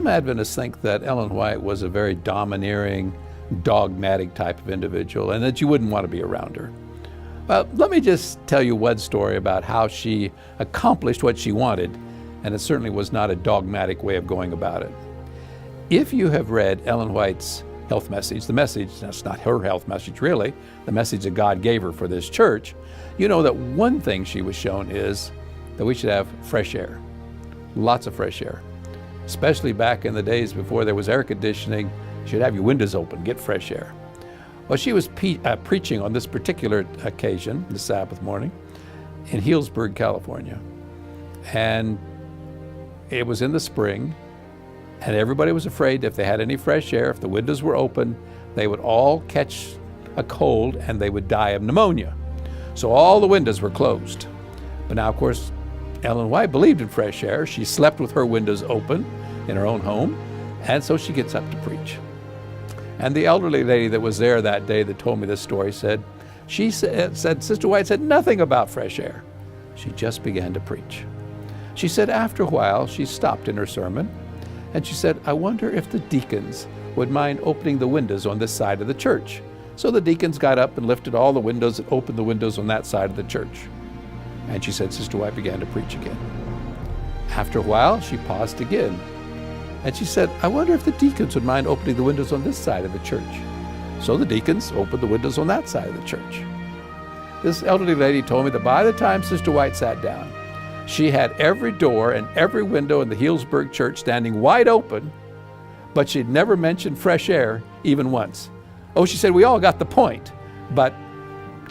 Some Adventists think that Ellen White was a very domineering, dogmatic type of individual and that you wouldn't want to be around her. Well, let me just tell you one story about how she accomplished what she wanted, and it certainly was not a dogmatic way of going about it. If you have read Ellen White's health message, the message, that's not her health message really, the message that God gave her for this church, you know that one thing she was shown is that we should have fresh air, lots of fresh air. Especially back in the days before there was air conditioning, you should have your windows open, get fresh air. Well, she was preaching on this particular occasion, the Sabbath morning, in Healdsburg, California. And it was in the spring, and everybody was afraid if they had any fresh air, if the windows were open, they would all catch a cold and they would die of pneumonia. So all the windows were closed. But now, of course, Ellen White believed in fresh air. She slept with her windows open in her own home, and so she gets up to preach. And the elderly lady that was there that day that told me this story said, Sister White said nothing about fresh air. She just began to preach. She said after a while, she stopped in her sermon, and she said, I wonder if the deacons would mind opening the windows on this side of the church. So the deacons got up and lifted all the windows and opened the windows on that side of the church. And she said, Sister White began to preach again. After a while, she paused again. And she said, I wonder if the deacons would mind opening the windows on this side of the church. So the deacons opened the windows on that side of the church. This elderly lady told me that by the time Sister White sat down, she had every door and every window in the Healdsburg church standing wide open, but she'd never mentioned fresh air even once. Oh, she said, we all got the point, but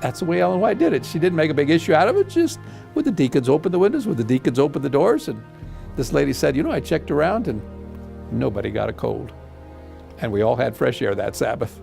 that's the way Ellen White did it. She didn't make a big issue out of it, just would the deacons open the windows, would the deacons open the doors? And this lady said, I checked around and nobody got a cold. And we all had fresh air that Sabbath.